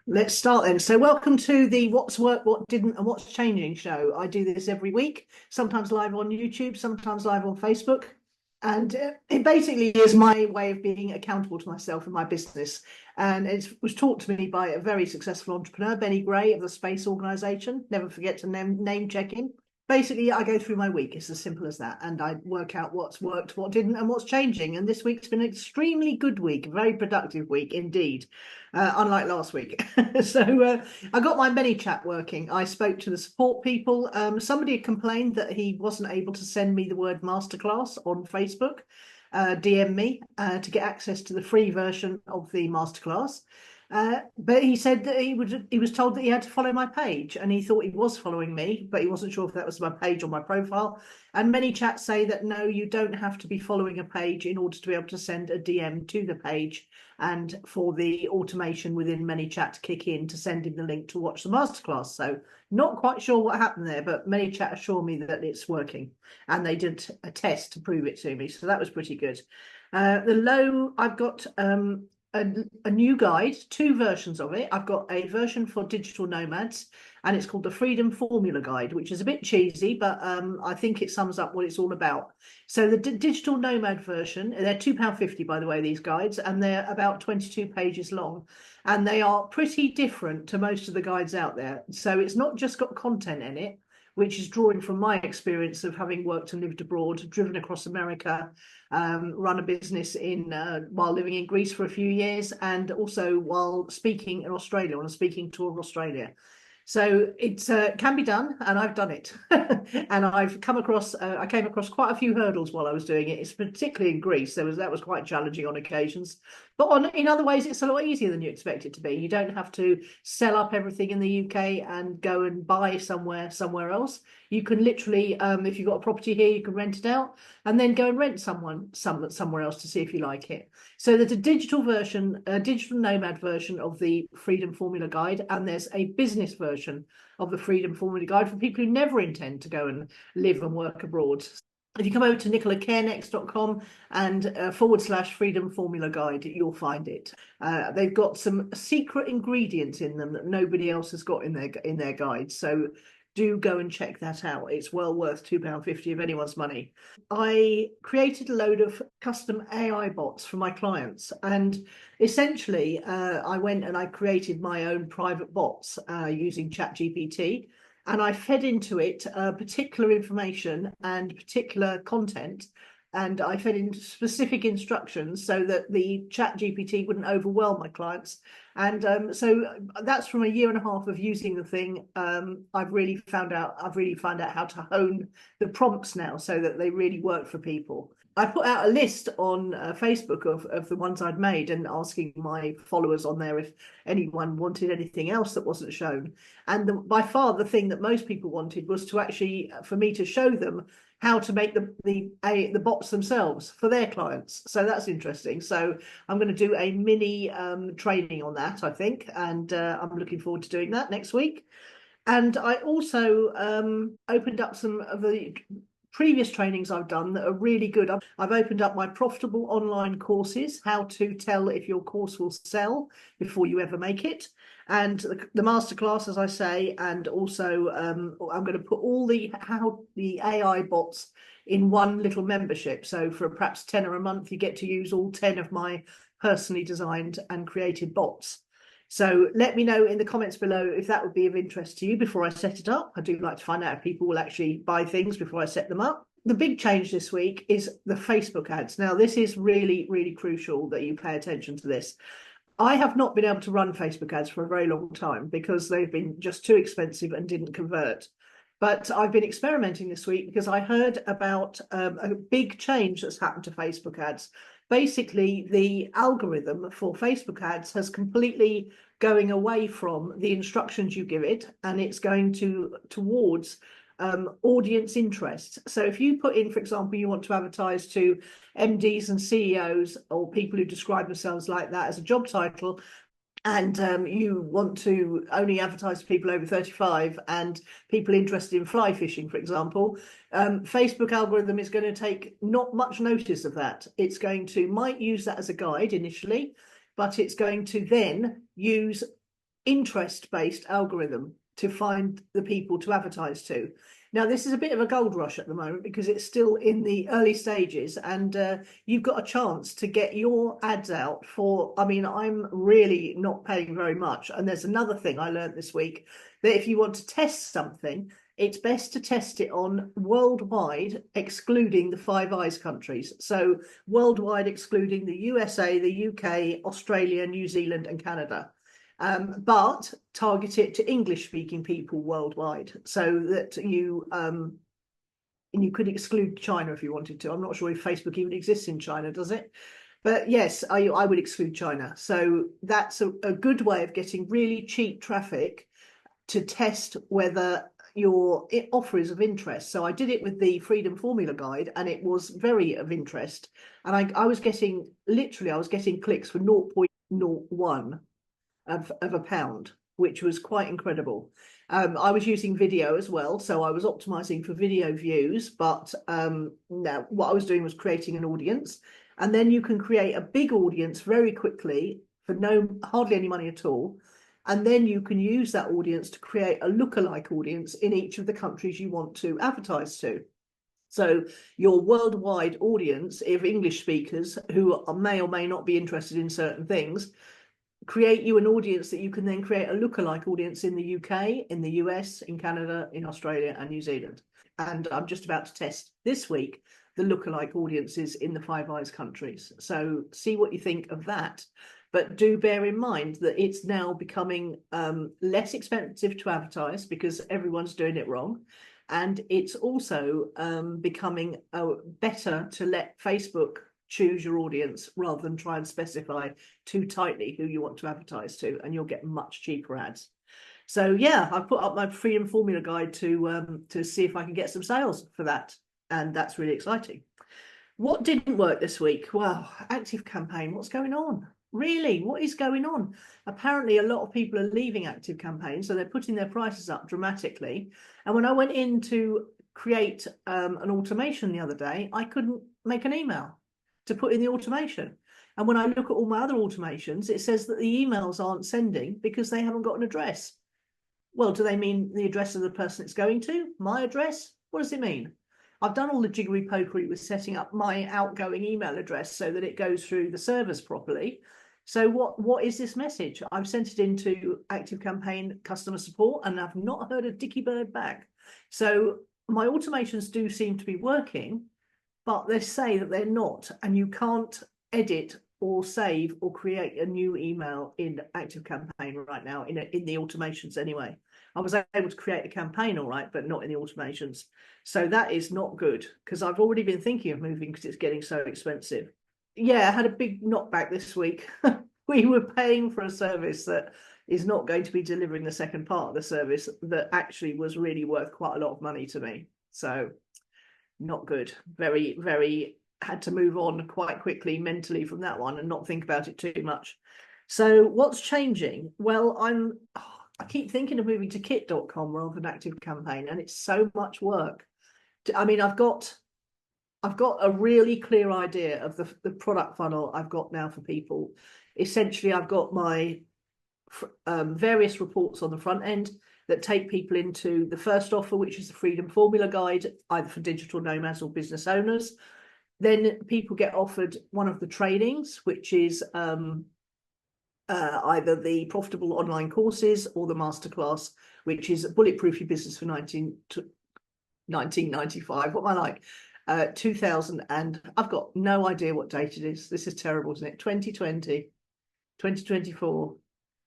Let's start then. So, welcome to the What's Worked, What Didn't, and What's Changing show. I do this every week, sometimes live on YouTube, sometimes live on Facebook. And it basically is my way of being accountable to myself and my business. And it was taught to me by a very successful entrepreneur, Benny Gray of the Space Organization. Never forget to name check him. Basically, I go through my week. It's as simple as that. And I work out what's worked, what didn't, and what's changing. And this week's been an extremely good week, a very productive week indeed, unlike last week. So I got my Manychat working. I spoke to the support people. Somebody had complained that he wasn't able to send me the word masterclass on Facebook. DM me to get access to the free version of the masterclass. But he said that he was told that he had to follow my page, and he thought he was following me, but he wasn't sure if that was my page or my profile. And many chats say that no, you don't have to be following a page in order to be able to send a DM to the page, and for the automation within Manychat to kick in to send him the link to watch the masterclass. So not quite sure what happened there, but Manychat assured me that it's working, and they did a test to prove it to me. So that was pretty good. I've got a new guide, two versions of it. I've got a version for digital nomads, and it's called the Freedom Formula Guide, which is a bit cheesy, but I think it sums up what it's all about. So the digital nomad version, they're £2.50, by the way, these guides, and they're about 22 pages long, and they are pretty different to most of the guides out there. So it's not just got content in it, which is drawing from my experience of having worked and lived abroad, driven across America, run a business while living in Greece for a few years, and also while speaking in Australia on a speaking tour of Australia. So it can be done, and I've done it. And I came across quite a few hurdles while I was doing it. It's particularly in Greece. That was quite challenging on occasions, but in other ways, it's a lot easier than you expect it to be. You don't have to sell up everything in the UK and go and buy somewhere else. You can literally, if you've got a property here, you can rent it out and then go and rent somewhere else to see if you like it. So there's a digital version, a digital nomad version of the Freedom Formula Guide, and there's a business version of the Freedom Formula Guide for people who never intend to go and live and work abroad. If you come over to nicolacairncross.com and / Freedom Formula Guide, you'll find it. They've got some secret ingredients in them that nobody else has got in their guides. So do go and check that out. It's well worth £2.50 of anyone's money. I created a load of custom AI bots for my clients, and essentially I went and I created my own private bots using ChatGPT, and I fed into it particular information and particular content, and I fed in specific instructions so that the ChatGPT wouldn't overwhelm my clients. And so that's from a year and a half of using the thing. I've really found out how to hone the prompts now so that they really work for people. I put out a list on Facebook of the ones I'd made, and asking my followers on there if anyone wanted anything else that wasn't shown. And by far the thing that most people wanted was to actually, for me to show them how to make the bots themselves for their clients. So that's interesting. So I'm going to do a mini training on that, I think, and I'm looking forward to doing that next week. And I also opened up some of the previous trainings I've done that are really good. I've opened up my profitable online courses, how to tell if your course will sell before you ever make it, and the masterclass, as I say, and also I'm going to put all how the AI bots in one little membership. So for perhaps £10 a month, you get to use all 10 of my personally designed and created bots. So let me know in the comments below if that would be of interest to you before I set it up. I do like to find out if people will actually buy things before I set them up. The big change this week is the Facebook ads. Now, this is really, really crucial that you pay attention to this. I have not been able to run Facebook ads for a very long time because they've been just too expensive and didn't convert. But I've been experimenting this week because I heard about a big change that's happened to Facebook ads. Basically, the algorithm for Facebook ads has completely going away from the instructions you give it, and it's going towards audience interest. So if you put in, for example, you want to advertise to MDs and CEOs or people who describe themselves like that as a job title, and you want to only advertise to people over 35 and people interested in fly fishing, for example, Facebook algorithm is going to take not much notice of that. It's might use that as a guide initially, but it's going to then use interest-based algorithm to find the people to advertise to. Now, this is a bit of a gold rush at the moment because it's still in the early stages, and you've got a chance to get your ads out for, I mean, I'm really not paying very much. And there's another thing I learned this week, that if you want to test something, it's best to test it on worldwide, excluding the Five Eyes countries. So worldwide, excluding the USA, the UK, Australia, New Zealand, and Canada. But target it to English-speaking people worldwide, so that you and you could exclude China if you wanted to. I'm not sure if Facebook even exists in China, does it? But yes, I would exclude China. So that's a good way of getting really cheap traffic to test whether your offer is of interest. So I did it with the Freedom Formula Guide, and it was very of interest. And I was getting, literally, I was getting clicks for 0.01 of a pound, which was quite incredible. I was using video as well, so I was optimizing for video views, but no, what I was doing was creating an audience, and then you can create a big audience very quickly for hardly any money at all. And then you can use that audience to create a lookalike audience in each of the countries you want to advertise to. So your worldwide audience of English speakers who may or may not be interested in certain things, create you an audience that you can then create a lookalike audience in the UK, in the US, in Canada, in Australia, and New Zealand. And I'm just about to test this week the lookalike audiences in the Five Eyes countries. So see what you think of that. But do bear in mind that it's now becoming less expensive to advertise because everyone's doing it wrong. And it's also becoming better to let Facebook choose your audience rather than try and specify too tightly who you want to advertise to, and you'll get much cheaper ads. So yeah, I put up my Freedom Formula Guide to see if I can get some sales for that. And that's really exciting. What didn't work this week? Well, ActiveCampaign, what's going on? Really, what is going on? Apparently, a lot of people are leaving ActiveCampaign, so they're putting their prices up dramatically. And when I went in to create an automation the other day, I couldn't make an email to put in the automation. And when I look at all my other automations, it says that the emails aren't sending because they haven't got an address. Well, do they mean the address of the person it's going to? My address? What does it mean? I've done all the jiggery pokery with setting up my outgoing email address so that it goes through the servers properly. So what is this message? I've sent it into ActiveCampaign customer support and I've not heard a dicky bird back. So my automations do seem to be working, but they say that they're not, and you can't edit or save or create a new email in ActiveCampaign right now, in the automations anyway. I was able to create a campaign all right, but not in the automations. So that is not good, because I've already been thinking of moving because it's getting so expensive. Yeah, I had a big knockback this week. We were paying for a service that is not going to be delivering the second part of the service that actually was really worth quite a lot of money to me. So not good. Very, very had to move on quite quickly mentally from that one and not think about it too much. So what's changing? Well, I keep thinking of moving to kit.com rather than ActiveCampaign, and it's so much work. I mean, I've got a really clear idea of the product funnel I've got now for people. Essentially, I've got my various reports on the front end that take people into the first offer, which is the Freedom Formula Guide, either for digital nomads or business owners. Then people get offered one of the trainings, which is either the profitable online courses or the masterclass, which is Bulletproof Your Business for 1995. What am I like? 2000, and I've got no idea what date it is. This is terrible, isn't it? 2020, 2024,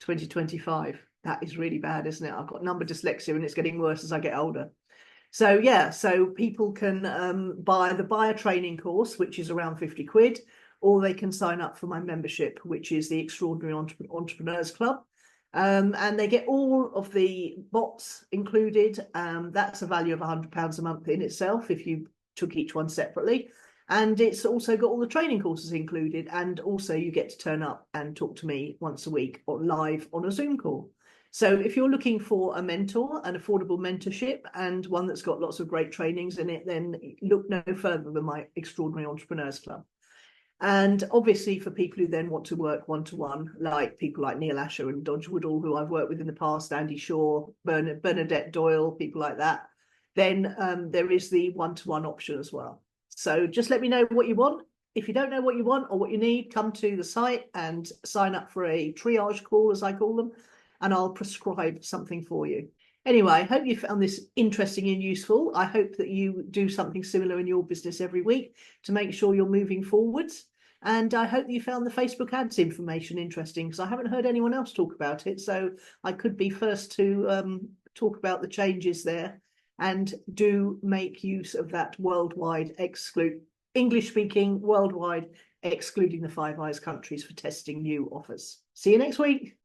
2025. That is really bad, isn't it? I've got number dyslexia and it's getting worse as I get older. So yeah, so people can buy a training course, which is around 50 quid, or they can sign up for my membership, which is the Extraordinary Entrepreneurs Club. And they get all of the bots included. That's a value of £100 a month in itself if you took each one separately. And it's also got all the training courses included. And also you get to turn up and talk to me once a week or live on a Zoom call. So if you're looking for a mentor, an affordable mentorship, and one that's got lots of great trainings in it, then look no further than my Extraordinary Entrepreneurs Club. And obviously for people who then want to work one-to-one, like people like Neil Asher and Dodge Woodall, who I've worked with in the past, Andy Shaw, Bernadette Doyle, people like that, then there is the one-to-one option as well. So just let me know what you want. If you don't know what you want or what you need, come to the site and sign up for a triage call, as I call them, and I'll prescribe something for you. Anyway, I hope you found this interesting and useful. I hope that you do something similar in your business every week to make sure you're moving forwards. And I hope that you found the Facebook ads information interesting, because I haven't heard anyone else talk about it. So I could be first to talk about the changes there, and do make use of that worldwide English speaking worldwide, excluding the Five Eyes countries, for testing new offers. See you next week.